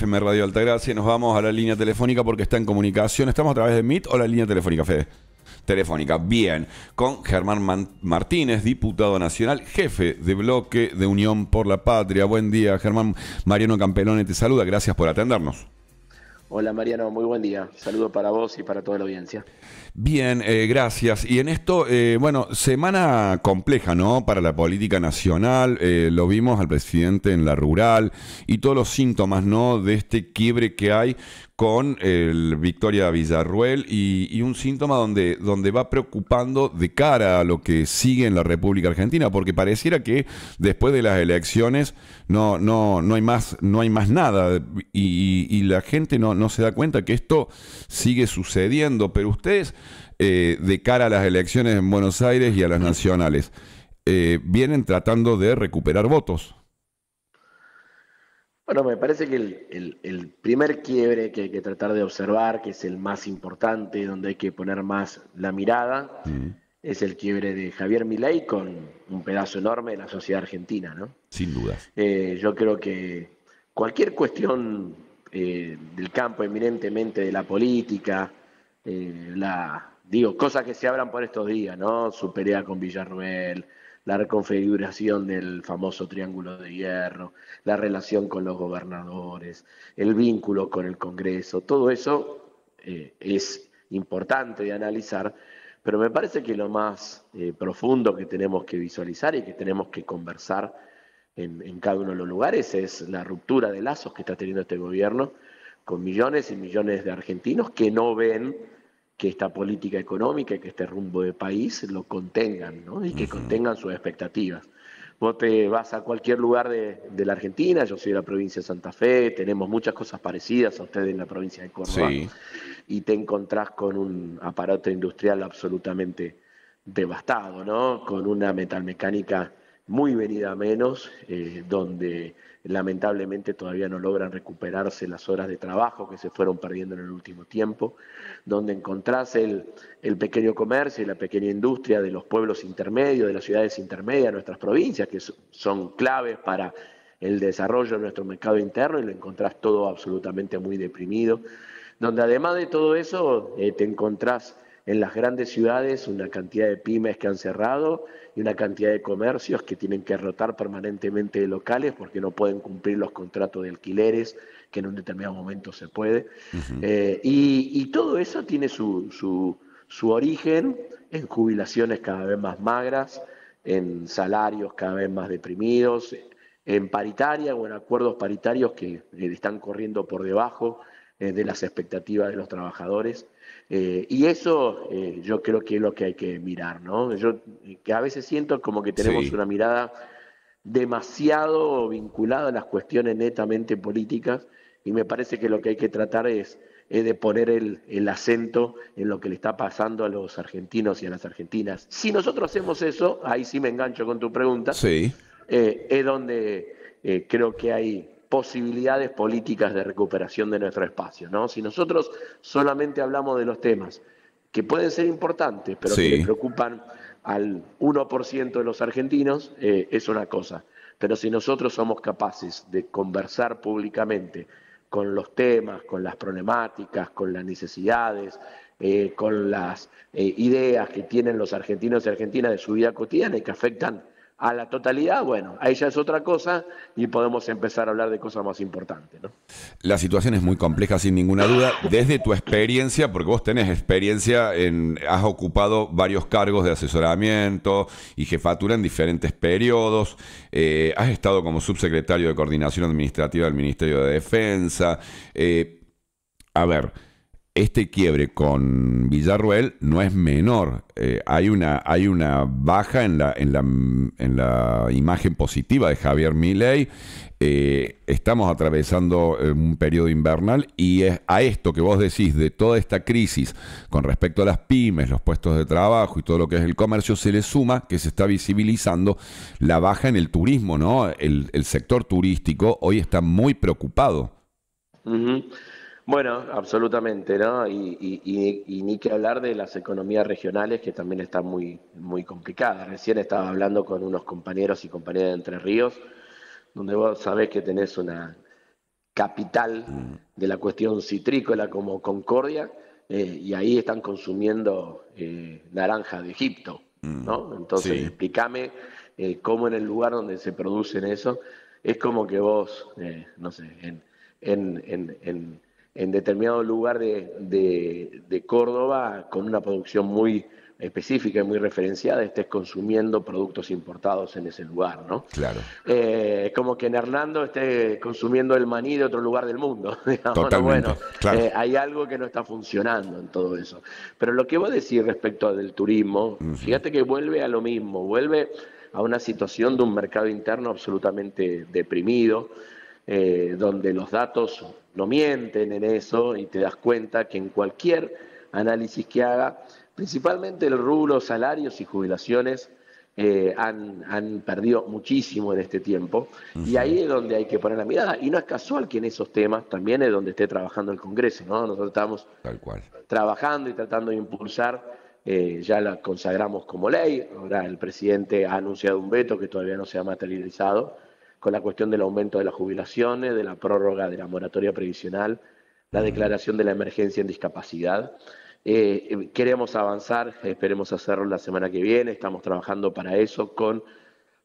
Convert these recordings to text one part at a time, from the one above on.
FM Radio Altagracia. Nos vamos a la línea telefónica porque está en comunicación. ¿Estamos a través de Meet o la línea telefónica, Fede? Telefónica, bien. Con Germán Martínez, diputado nacional, jefe de bloque de Unión por la Patria. Buen día, Germán. Mariano Campelone te saluda. Gracias por atendernos. Hola Mariano, muy buen día. Saludo para vos y para toda la audiencia. Bien, gracias. Y en esto, bueno, semana compleja, ¿no? Para la política nacional. Lo vimos al presidente en la rural y todos los síntomas, ¿no? De este quiebre que hay con el Victoria Villarruel y un síntoma donde va preocupando de cara a lo que sigue en la República Argentina, porque pareciera que después de las elecciones no hay más nada y la gente no se da cuenta que esto sigue sucediendo. Pero ustedes, de cara a las elecciones en Buenos Aires y a las nacionales, vienen tratando de recuperar votos. Bueno, me parece que el primer quiebre que hay que tratar de observar, que es el más importante, donde hay que poner más la mirada, Mm, es el quiebre de Javier Milei con un pedazo enorme de la sociedad argentina, ¿no? sin dudas. Yo creo que cualquier cuestión del campo, eminentemente de la política, digo, cosas que se hablan por estos días, ¿no? Su pelea con Villarruel, la reconfiguración del famoso Triángulo de Hierro, la relación con los gobernadores, el vínculo con el Congreso, todo eso es importante de analizar, pero me parece que lo más profundo que tenemos que visualizar y que tenemos que conversar en cada uno de los lugares es la ruptura de lazos que está teniendo este gobierno con millones y millones de argentinos que no ven que esta política económica y que este rumbo de país lo contengan, ¿no? Y que Ujú. contengan sus expectativas. Vos te vas a cualquier lugar de la Argentina, yo soy de la provincia de Santa Fe, tenemos muchas cosas parecidas a ustedes en la provincia de Córdoba, Sí. y te encontrás con un aparato industrial absolutamente devastado, ¿no? Con una metalmecánica muy venida a menos, donde lamentablemente todavía no logran recuperarse las horas de trabajo que se fueron perdiendo en el último tiempo, donde encontrás el pequeño comercio y la pequeña industria de los pueblos intermedios, de las ciudades intermedias, nuestras provincias, que son claves para el desarrollo de nuestro mercado interno, y lo encontrás todo absolutamente muy deprimido, donde además de todo eso te encontrás en las grandes ciudades una cantidad de pymes que han cerrado y una cantidad de comercios que tienen que rotar permanentemente de locales porque no pueden cumplir los contratos de alquileres, que en un determinado momento se puede. Ujú. Y todo eso tiene su origen en jubilaciones cada vez más magras, en salarios cada vez más deprimidos, en paritaria o en acuerdos paritarios que están corriendo por debajo de las expectativas de los trabajadores. Y eso yo creo que es lo que hay que mirar, ¿no? Yo que a veces siento como que tenemos Sí. una mirada demasiado vinculada a las cuestiones netamente políticas, y me parece que lo que hay que tratar es de poner el acento en lo que le está pasando a los argentinos y a las argentinas. Si nosotros hacemos eso, ahí sí me engancho con tu pregunta, Sí. es donde creo que hay posibilidades políticas de recuperación de nuestro espacio, ¿no? Si nosotros solamente hablamos de los temas que pueden ser importantes, pero que le Sí. preocupan al 1% de los argentinos, es una cosa. Pero si nosotros somos capaces de conversar públicamente con los temas, con las problemáticas, con las necesidades, con las ideas que tienen los argentinos y argentinas de su vida cotidiana y que afectan a la totalidad, bueno, ahí ya es otra cosa y podemos empezar a hablar de cosas más importantes, ¿no? La situación es muy compleja, sin ninguna duda. Desde tu experiencia, porque vos tenés experiencia, has ocupado varios cargos de asesoramiento y jefatura en diferentes periodos. Has estado como subsecretario de Coordinación Administrativa del Ministerio de Defensa. A ver, este quiebre con Villarruel no es menor. Hay una baja en la imagen positiva de Javier Milei. Estamos atravesando un periodo invernal y es a esto que vos decís de toda esta crisis con respecto a las pymes, los puestos de trabajo y todo lo que es el comercio, se le suma que se está visibilizando la baja en el turismo, ¿no? El sector turístico hoy está muy preocupado. Ujú. Bueno, absolutamente, ¿no? Y ni que hablar de las economías regionales que también están muy complicadas. Recién estaba hablando con unos compañeros y compañeras de Entre Ríos, donde vos sabés que tenés capital de la cuestión citrícola como Concordia, y ahí están consumiendo naranja de Egipto, ¿no? Entonces, Sí, explícame cómo en el lugar donde se producen eso, es como que vos, no sé, en, en, en, en determinado lugar de Córdoba, con una producción muy específica y muy referenciada, estés consumiendo productos importados en ese lugar, ¿no? claro, Como que en Hernando esté consumiendo el maní de otro lugar del mundo, digamos, ¿no? totalmente, Bueno, claro. hay algo que no está funcionando en todo eso. Pero lo que vos decís respecto del turismo, Ujú. fíjate que vuelve a lo mismo, vuelve a una situación de un mercado interno absolutamente deprimido, donde los datos no mienten en eso y te das cuenta que en cualquier análisis que haga, principalmente el rubro salarios y jubilaciones, han perdido muchísimo en este tiempo y Ujú. ahí es donde hay que poner la mirada y no es casual que en esos temas también es donde esté trabajando el Congreso, ¿no? Nosotros estamos Tal cual. trabajando y tratando de impulsar, ya la consagramos como ley, ahora el presidente ha anunciado un veto que todavía no se ha materializado, con la cuestión del aumento de las jubilaciones, de la prórroga de la moratoria previsional, la Mm. declaración de la emergencia en discapacidad. Queremos avanzar, esperemos hacerlo la semana que viene, estamos trabajando para eso con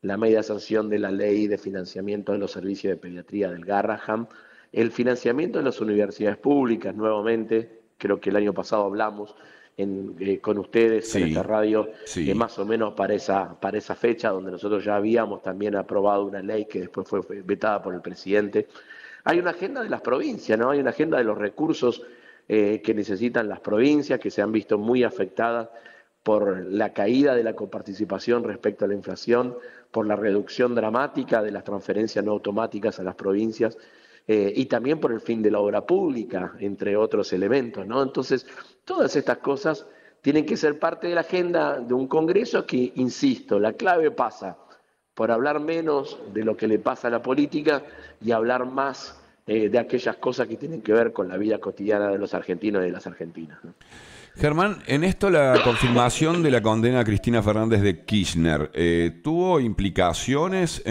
la media sanción de la ley de financiamiento de los servicios de pediatría del Garraham, el financiamiento de las universidades públicas nuevamente, creo que el año pasado hablamos con ustedes en esta Sí, radio, sí. más o menos para esa fecha, donde nosotros ya habíamos también aprobado una ley que después fue vetada por el presidente. Hay una agenda de las provincias, ¿no? Hay una agenda de los recursos que necesitan las provincias, que se han visto muy afectadas por la caída de la coparticipación respecto a la inflación, por la reducción dramática de las transferencias no automáticas a las provincias, y también por el fin de la obra pública, entre otros elementos, ¿no? Entonces, todas estas cosas tienen que ser parte de la agenda de un Congreso que, insisto, la clave pasa por hablar menos de lo que le pasa a la política y hablar más de aquellas cosas que tienen que ver con la vida cotidiana de los argentinos y de las argentinas, ¿no? Germán, en esto la confirmación de la condena a Cristina Fernández de Kirchner, ¿tuvo implicaciones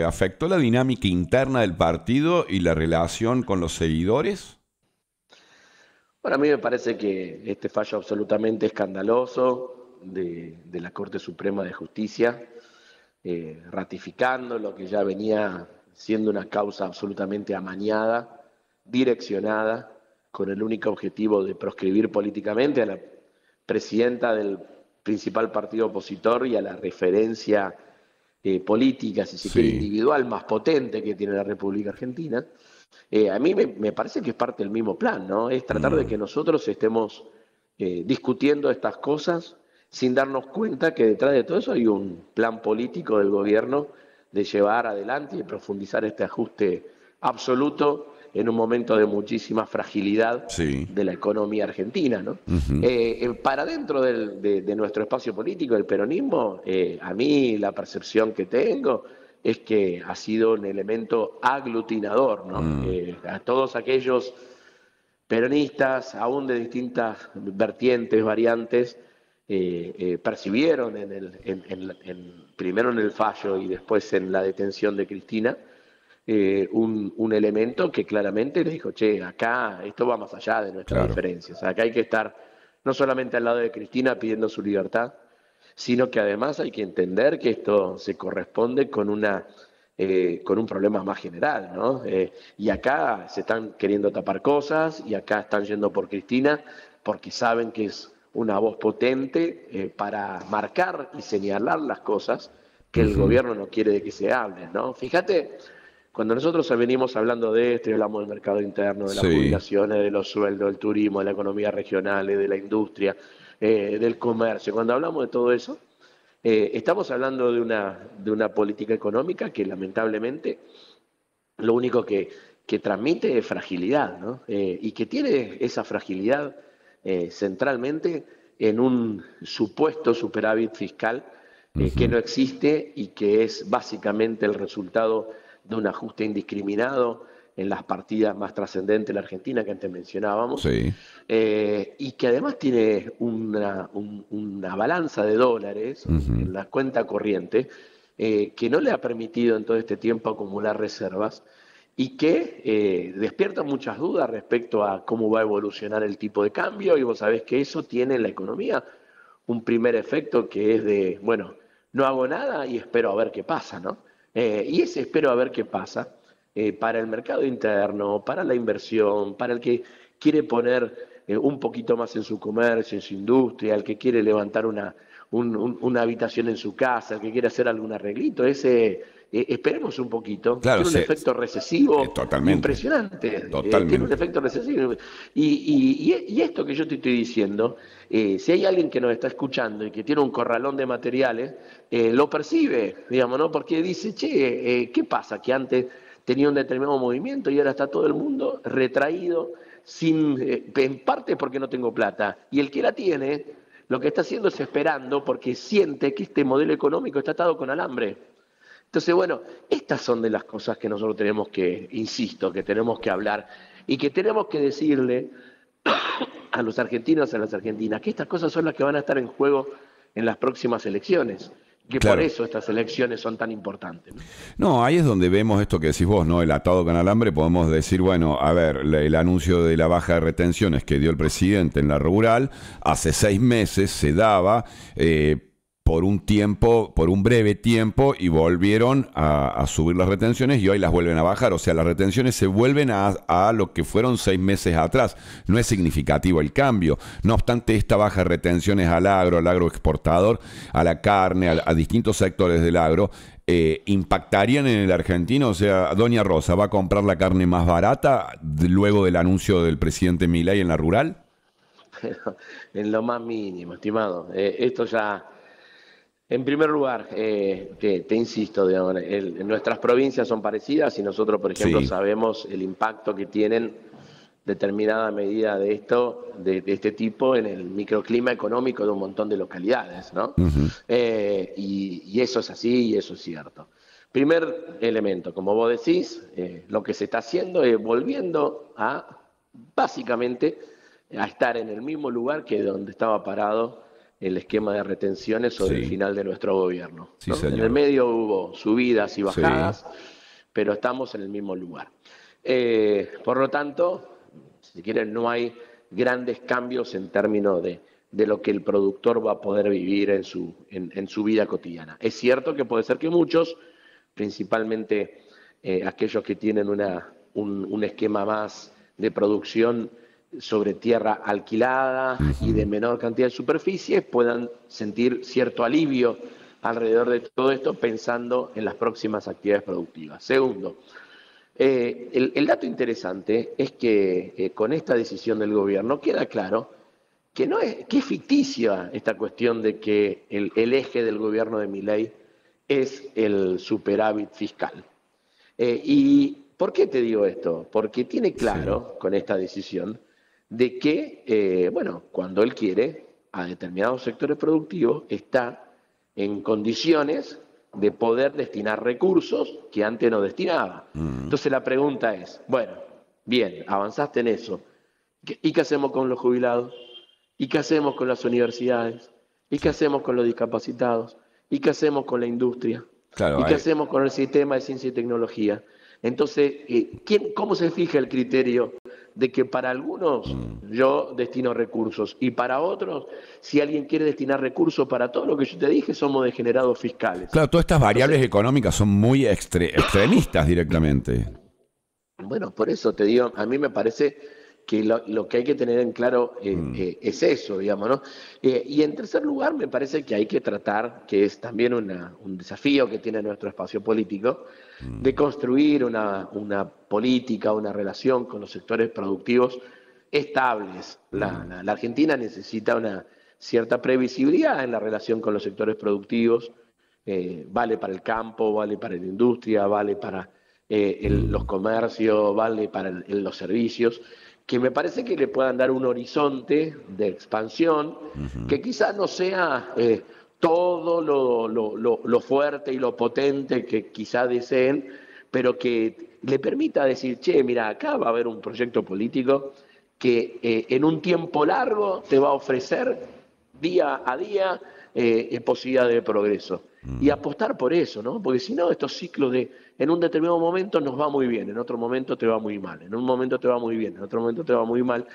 afectó la dinámica interna del partido y la relación con los seguidores? Bueno, a mí me parece que este fallo absolutamente escandaloso de la Corte Suprema de Justicia, ratificando lo que ya venía siendo una causa absolutamente amañada, direccionada, con el único objetivo de proscribir políticamente a la presidenta del principal partido opositor y a la referencia política, si se quiere, Sí. individual más potente que tiene la República Argentina. A mí me parece que es parte del mismo plan, ¿no? Es tratar de Mm, que nosotros estemos discutiendo estas cosas sin darnos cuenta que detrás de todo eso hay un plan político del gobierno de llevar adelante y profundizar este ajuste absoluto en un momento de muchísima fragilidad sí. de la economía argentina, ¿no? Ujú. Para dentro de nuestro espacio político, el peronismo, a mí la percepción que tengo es que ha sido un elemento aglutinador, ¿no? Mm, A todos aquellos peronistas, aún de distintas vertientes, variantes, percibieron primero en el fallo y después en la detención de Cristina, un elemento que claramente le dijo, che, acá esto va más allá de nuestras claro. diferencias, acá hay que estar no solamente al lado de Cristina pidiendo su libertad, sino que además hay que entender que esto se corresponde con un problema más general, ¿no? Y acá se están queriendo tapar cosas y acá están yendo por Cristina porque saben que es una voz potente para marcar y señalar las cosas que el Ujú. gobierno no quiere de que se hablen, ¿no? Fíjate, cuando nosotros venimos hablando de esto y hablamos del mercado interno, de las Sí. jubilaciones, de los sueldos, del turismo, de la economía regional, de la industria, del comercio, cuando hablamos de todo eso, estamos hablando de una política económica que lamentablemente lo único que transmite es fragilidad, ¿no? Y que tiene esa fragilidad centralmente en un supuesto superávit fiscal que Ujú. no existe y que es básicamente el resultado de un ajuste indiscriminado en las partidas más trascendentes de la Argentina que antes mencionábamos, Sí. y que además tiene una balanza de dólares Ujú. en la cuenta corriente que no le ha permitido en todo este tiempo acumular reservas y que despierta muchas dudas respecto a cómo va a evolucionar el tipo de cambio, y vos sabés que eso tiene en la economía un primer efecto que es de, bueno, no hago nada y espero a ver qué pasa, ¿no? Y ese espero a ver qué pasa para el mercado interno, para la inversión, para el que quiere poner un poquito más en su comercio, en su industria, el que quiere levantar una habitación en su casa, el que quiere hacer algún arreglito, ese esperemos un poquito, Claro, tiene un efecto recesivo totalmente, impresionante, tiene un totalmente. efecto recesivo. Y esto que yo te estoy diciendo, si hay alguien que nos está escuchando y que tiene un corralón de materiales, lo percibe, digamos, ¿no? Porque dice, che, ¿qué pasa? Que antes tenía un determinado movimiento y ahora está todo el mundo retraído, en parte porque no tengo plata. Y el que la tiene, lo que está haciendo es esperando porque siente que este modelo económico está atado con alambre. Entonces, bueno, estas son de las cosas que nosotros tenemos que, insisto, que tenemos que hablar y que tenemos que decirle a los argentinos y a las argentinas que estas cosas son las que van a estar en juego en las próximas elecciones, que por Claro. eso estas elecciones son tan importantes, ¿no? No, ahí es donde vemos esto que decís vos, ¿no? El atado con alambre, podemos decir, bueno, a ver, el anuncio de la baja de retenciones que dio el presidente en la rural, hace 6 meses se daba por un tiempo, por un breve tiempo, y volvieron a subir las retenciones y hoy las vuelven a bajar. O sea, las retenciones se vuelven a lo que fueron 6 meses atrás. No es significativo el cambio. No obstante, esta baja de retenciones al agroexportador, a la carne, a distintos sectores del agro, impactarían en el argentino. O sea, Doña Rosa va a comprar la carne más barata luego del anuncio del presidente Milei en la rural. Pero en lo más mínimo, estimado. Esto ya, en primer lugar, te insisto, digamos, nuestras provincias son parecidas y nosotros, por ejemplo, Sí. sabemos el impacto que tienen determinada medida de esto, de este tipo, en el microclima económico de un montón de localidades, ¿no? Ujú. Y eso es así y eso es cierto. Primer elemento, como vos decís, lo que se está haciendo es volviendo a, básicamente, a estar en el mismo lugar que donde estaba parado el esquema de retenciones sobre el Sí, final de nuestro gobierno, sí, ¿no? En el señor. medio hubo subidas y Sí. bajadas, pero estamos en el mismo lugar. Por lo tanto, si quieren, no hay grandes cambios en términos de lo que el productor va a poder vivir en su vida cotidiana. Es cierto que puede ser que muchos, principalmente aquellos que tienen un esquema más de producción sobre tierra alquilada y de Ujú. menor cantidad de superficie, puedan sentir cierto alivio alrededor de todo esto pensando en las próximas actividades productivas. Segundo, el dato interesante es que con esta decisión del gobierno queda claro que no es, que es ficticia esta cuestión de que el eje del gobierno de Milei es el superávit fiscal. ¿Y por qué te digo esto? Porque tiene Sí. claro con esta decisión de que, bueno, cuando él quiere, a determinados sectores productivos está en condiciones de poder destinar recursos que antes no destinaba. Mm. Entonces la pregunta es, bueno, bien, avanzaste en eso, ¿y qué hacemos con los jubilados? ¿Y qué hacemos con las universidades? ¿Y qué Sí. hacemos con los discapacitados? ¿Y qué hacemos con la industria? Claro, ¿Y qué hacemos con el sistema de ciencia y tecnología? Entonces, ¿cómo se fija el criterio de que para algunos mm. yo destino recursos y para otros, si alguien quiere destinar recursos para todo lo que yo te dije, somos degenerados fiscales? Claro, todas estas Entonces, variables económicas son muy extremistas directamente. bueno, por eso te digo, a mí me parece que lo que hay que tener en claro Mm. es eso, digamos, ¿no? Y en tercer lugar, me parece que hay que tratar, que es también un desafío que tiene nuestro espacio político, de Mm. construir una política, una relación con los sectores productivos estables. Mm. La Argentina necesita una cierta previsibilidad en la relación con los sectores productivos, vale para el campo, vale para la industria, vale para los Mm. comercios, vale para los servicios, que me parece que le puedan dar un horizonte de expansión Ujú. que quizás no sea todo lo fuerte y lo potente que quizás deseen, pero que le permita decir, che, mira, acá va a haber un proyecto político que en un tiempo largo te va a ofrecer día a día posibilidad de progreso. y apostar por eso, ¿no? Porque si no, estos ciclos de en un determinado momento nos va muy bien, en otro momento te va muy mal, en un momento te va muy bien, en otro momento te va muy mal.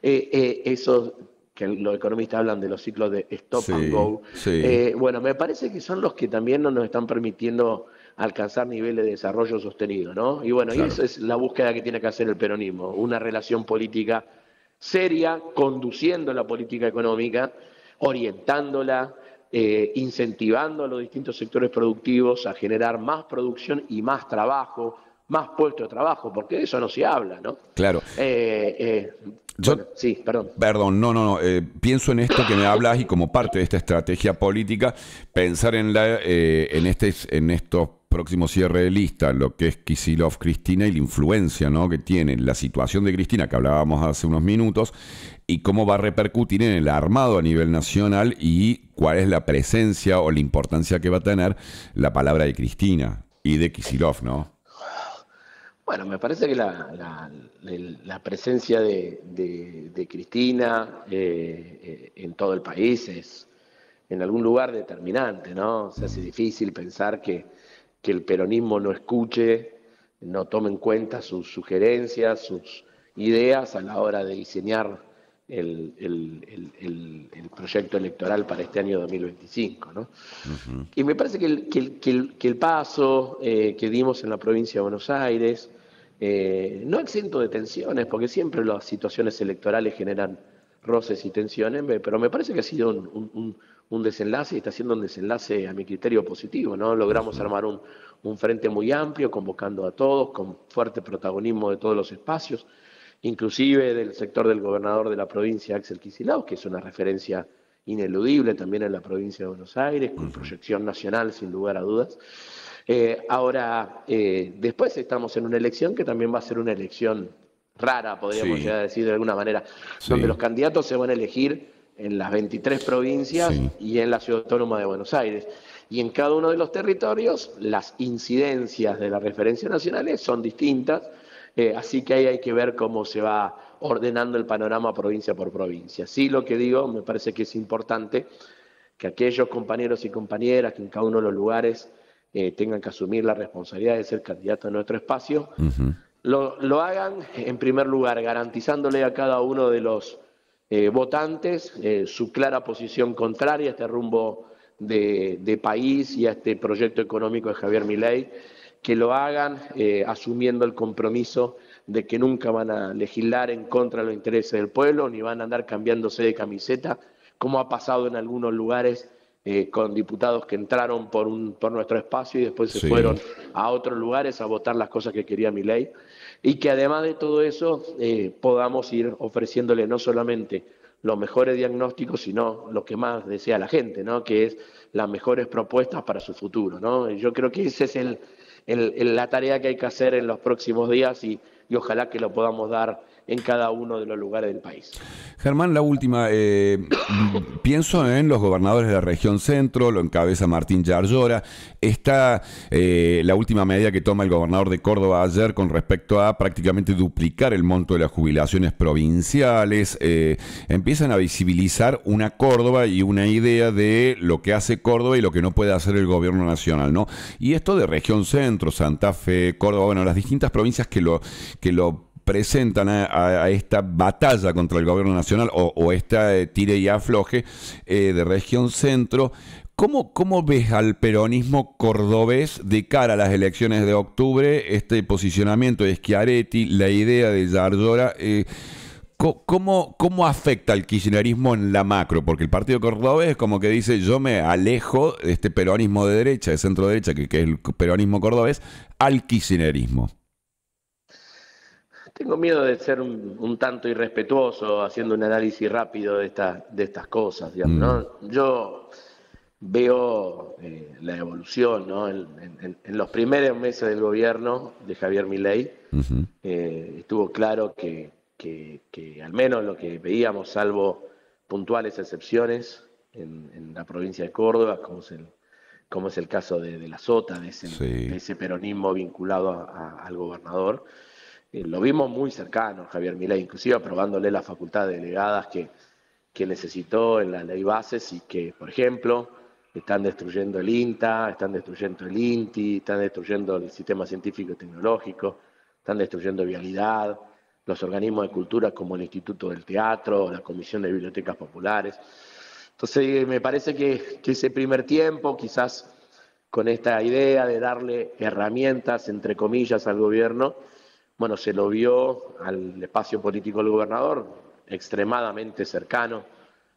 Esos que los economistas hablan de los ciclos de stop and Sí, go, sí, bueno, me parece que son los que también no nos están permitiendo alcanzar niveles de desarrollo sostenido, ¿no? Y bueno, y claro. esa es la búsqueda que tiene que hacer el peronismo, una relación política seria, conduciendo la política económica, orientándola, incentivando a los distintos sectores productivos a generar más producción y más trabajo, más puestos de trabajo, porque de eso no se habla, ¿no? Claro. Yo, Bueno, sí, perdón. perdón, no. Pienso en esto que me hablas y como parte de esta estrategia política, pensar en estos próximos cierre de lista, lo que es Kicillof, Cristina y la influencia, ¿no?, que tiene la situación de Cristina que hablábamos hace unos minutos y cómo va a repercutir en el armado a nivel nacional y cuál es la presencia o la importancia que va a tener la palabra de Cristina y de Kicillof, ¿no? Bueno, me parece que la presencia de Cristina en todo el país es en algún lugar determinante, ¿no? Se hace difícil pensar que el peronismo no escuche, no tome en cuenta sus sugerencias, sus ideas a la hora de diseñar el proyecto electoral para este año 2025, ¿no? Ujú. Y me parece que el paso que dimos en la provincia de Buenos Aires, no exento de tensiones, porque siempre las situaciones electorales generan roces y tensiones, pero me parece que ha sido un desenlace y está siendo un desenlace a mi criterio positivo, ¿no? Logramos armar un frente muy amplio, convocando a todos, con fuerte protagonismo de todos los espacios, inclusive del sector del gobernador de la provincia, Axel Kicillof, que es una referencia ineludible también en la provincia de Buenos Aires, con proyección nacional sin lugar a dudas. Ahora, después estamos en una elección que también va a ser una elección rara, podríamos Sí, llegar a decir de alguna manera, donde sí, los candidatos se van a elegir en las 23 provincias sí. y en la Ciudad Autónoma de Buenos Aires. Y en cada uno de los territorios las incidencias de las referencias nacionales son distintas, así que ahí hay que ver cómo se va ordenando el panorama provincia por provincia. Sí, lo que digo, me parece que es importante que aquellos compañeros y compañeras que en cada uno de los lugares tengan que asumir la responsabilidad de ser candidato a nuestro espacio, Ujú. lo hagan en primer lugar garantizándole a cada uno de los votantes su clara posición contraria a este rumbo de país y a este proyecto económico de Javier Milei, que lo hagan asumiendo el compromiso de que nunca van a legislar en contra de los intereses del pueblo, ni van a andar cambiándose de camiseta, como ha pasado en algunos lugares con diputados que entraron por nuestro espacio y después se Sí. fueron a otros lugares a votar las cosas que quería Milei, y que además de todo eso podamos ir ofreciéndole no solamente los mejores diagnósticos, sino lo que más desea la gente, ¿no? Que es las mejores propuestas para su futuro, ¿no? Yo creo que esa es la tarea que hay que hacer en los próximos días y ojalá que lo podamos dar en cada uno de los lugares del país. Germán, la última. Pienso en los gobernadores de la región centro, lo encabeza Martín Yarlora. Está la última medida que toma el gobernador de Córdoba ayer con respecto a prácticamente duplicar el monto de las jubilaciones provinciales. Empiezan a visibilizar una Córdoba y una idea de lo que hace Córdoba y lo que no puede hacer el gobierno nacional, ¿no? Y esto de región centro, Santa Fe, Córdoba, bueno, las distintas provincias que lo presentan a esta batalla contra el gobierno nacional o esta tire y afloje de región centro. ¿Cómo ves al peronismo cordobés de cara a las elecciones de octubre, este posicionamiento de Schiaretti, la idea de Yarlora? ¿Cómo afecta al kirchnerismo en la macro? Porque el partido cordobés es como que dice, yo me alejo de este peronismo de derecha, de centro derecha, que es el peronismo cordobés, al kirchnerismo. Tengo miedo de ser un tanto irrespetuoso haciendo un análisis rápido de estas cosas, digamos, Mm, ¿no? Yo veo la evolución, ¿no? En los primeros meses del gobierno de Javier Milei ujú, estuvo claro que al menos lo que veíamos, salvo puntuales excepciones en la provincia de Córdoba, como es el caso de la Sota, de sí. ese peronismo vinculado al gobernador, lo vimos muy cercano, Javier Milei, inclusive aprobándole la facultad de delegadas que necesitó en la ley bases y que, por ejemplo, están destruyendo el INTA, están destruyendo el INTI, están destruyendo el sistema científico y tecnológico, están destruyendo vialidad, los organismos de cultura como el Instituto del Teatro, la Comisión de Bibliotecas Populares. Entonces me parece que ese primer tiempo, quizás con esta idea de darle herramientas, entre comillas, al gobierno, bueno, se lo vio al espacio político del gobernador extremadamente cercano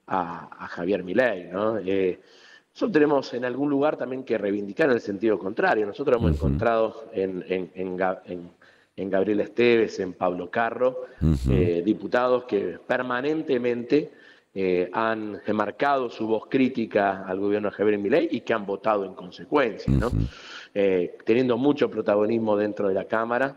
a Javier Milei, ¿no? Nosotros tenemos en algún lugar también que reivindicar en el sentido contrario. Nosotros hemos encontrado en Gabriel Esteves, en Pablo Carro, diputados que permanentemente han marcado su voz crítica al gobierno de Javier Milei y que han votado en consecuencia, ¿no? Teniendo mucho protagonismo dentro de la Cámara,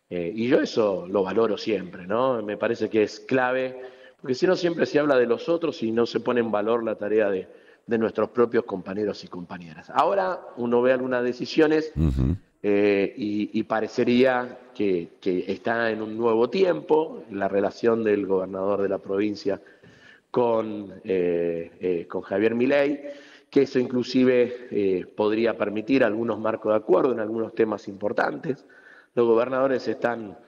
y yo eso lo valoro siempre, ¿no? Me parece que es clave, porque si no siempre se habla de los otros y no se pone en valor la tarea de nuestros propios compañeros y compañeras. Ahora uno ve algunas decisiones y parecería que está en un nuevo tiempo la relación del gobernador de la provincia con Javier Milei, que eso inclusive podría permitir algunos marcos de acuerdo en algunos temas importantes. Los gobernadores están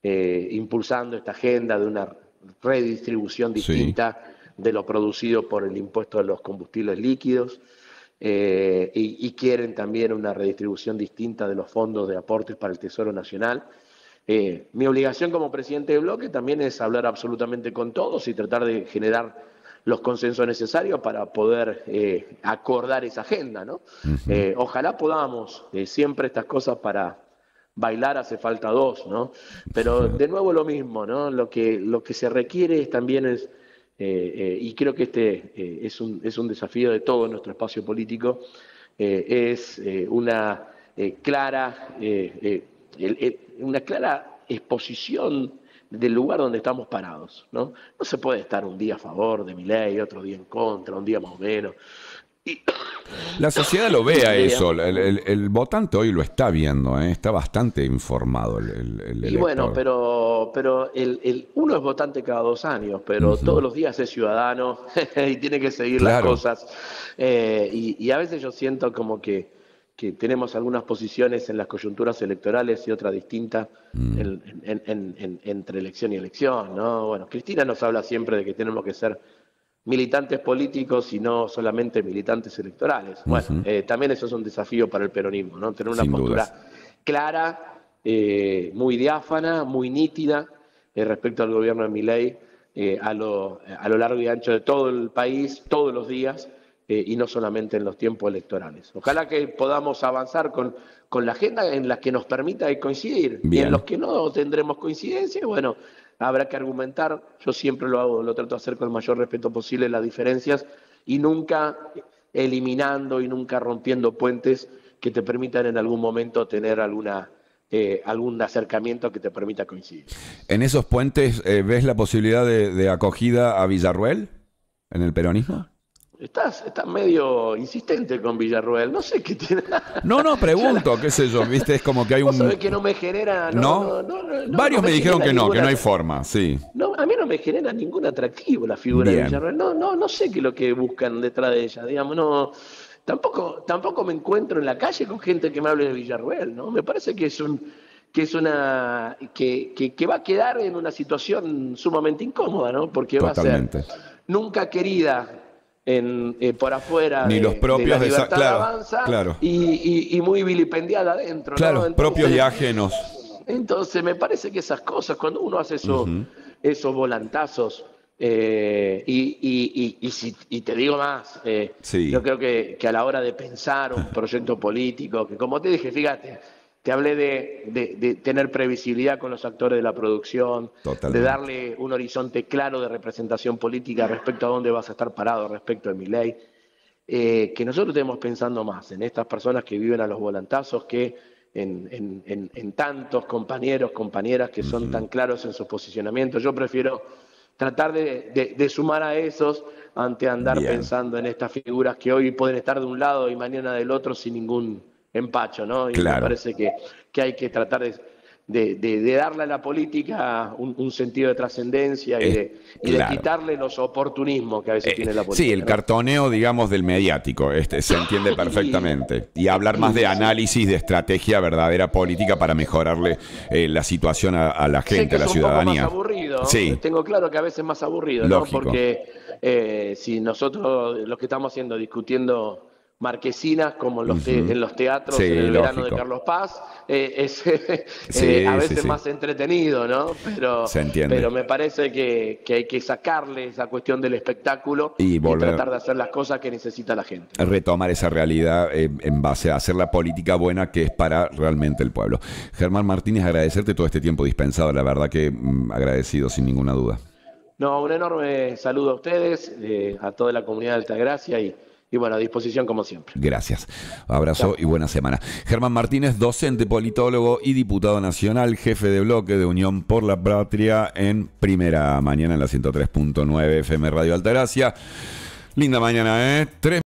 impulsando esta agenda de una redistribución distinta de lo producido por el impuesto de los combustibles líquidos y quieren también una redistribución distinta de los fondos de aportes para el Tesoro Nacional. Mi obligación como presidente del bloque también es hablar absolutamente con todos y tratar de generar los consensos necesarios para poder acordar esa agenda, ¿no? Ojalá podamos, siempre estas cosas para bailar hace falta dos, ¿no? Pero de nuevo lo mismo, ¿no? Lo que se requiere también es, y creo que es un desafío de todo nuestro espacio político, es una clara exposición del lugar donde estamos parados, ¿no? No se puede estar un día a favor de Milei, otro día en contra, un día más o menos. La sociedad lo ve a eso, el votante hoy lo está viendo, está bastante informado el elector. Y bueno, pero uno es votante cada 2 años, pero todos los días es ciudadano y tiene que seguir las cosas. Y a veces yo siento como que tenemos algunas posiciones en las coyunturas electorales y otras distintas entre elección y elección, ¿no? Bueno, Cristina nos habla siempre de que tenemos que ser militantes políticos y no solamente militantes electorales. Bueno, también eso es un desafío para el peronismo, ¿no? Tener una postura clara, muy diáfana, muy nítida respecto al gobierno de Milei a lo largo y ancho de todo el país, todos los días, y no solamente en los tiempos electorales. Ojalá que podamos avanzar con la agenda en la que nos permita coincidir. Bien. Y en los que no tendremos coincidencia, bueno, habrá que argumentar. Yo siempre lo hago, lo trato de hacer con el mayor respeto posible las diferencias y nunca eliminando y nunca rompiendo puentes que te permitan en algún momento tener algún acercamiento que te permita coincidir. ¿En esos puentes ves la posibilidad de acogida a Villarruel en el peronismo? Estás medio insistente con Villarruel, no sé qué tiene. No, pregunto, qué sé yo, viste, es como que hay un... ¿Vos sabés que no me genera... ¿No? Varios me dijeron que no hay forma, sí. No, a mí no me genera ningún atractivo la figura de Villarruel, no sé qué es lo que buscan detrás de ella, digamos, no... Tampoco me encuentro en la calle con gente que me hable de Villarruel, ¿no? Me parece que que va a quedar en una situación sumamente incómoda, ¿no? Porque Totalmente. Va a ser nunca querida por afuera ni los propios de la Libertad claro, Avanza claro. Y muy vilipendiada adentro, claro, ¿no? Entonces, propios y ajenos. Entonces me parece que esas cosas, cuando uno hace esos volantazos, y te digo más, yo creo que a la hora de pensar un proyecto político, que como te dije, fíjate, te hablé de tener previsibilidad con los actores de la producción, de darle un horizonte claro de representación política respecto a dónde vas a estar parado respecto de Milei, que nosotros estemos pensando más en estas personas que viven a los volantazos que en tantos compañeros, compañeras que son tan claros en sus posicionamientos. Yo prefiero tratar de sumar a esos ante andar pensando en estas figuras que hoy pueden estar de un lado y mañana del otro sin ningún empacho, ¿no? Y me parece que hay que tratar de darle a la política un sentido de trascendencia y de quitarle los oportunismos que a veces tiene la política. Sí, el cartoneo, digamos, del mediático, se entiende perfectamente. Y hablar más de análisis, de estrategia verdadera política para mejorarle la situación a la gente, a la ciudadanía. Más aburrido. Sí. Tengo claro que a veces es más aburrido, lógico, ¿no? Porque si nosotros lo que estamos haciendo, discutiendo marquesinas como en los teatros en el verano de Carlos Paz, es a veces más entretenido, ¿no? Pero me parece que hay que sacarle esa cuestión del espectáculo y tratar de hacer las cosas que necesita la gente. Retomar esa realidad en base a hacer la política buena que es para realmente el pueblo. Germán Martínez, agradecerte todo este tiempo dispensado, la verdad que agradecido sin ninguna duda. No, un enorme saludo a ustedes, a toda la comunidad de Altagracia y bueno, a disposición como siempre. Gracias. Abrazo y buena semana. Germán Martínez, docente, politólogo y diputado nacional, jefe de bloque de Unión por la Patria en Primera Mañana en la 103.9 FM Radio Altagracia. Linda mañana, ¿eh?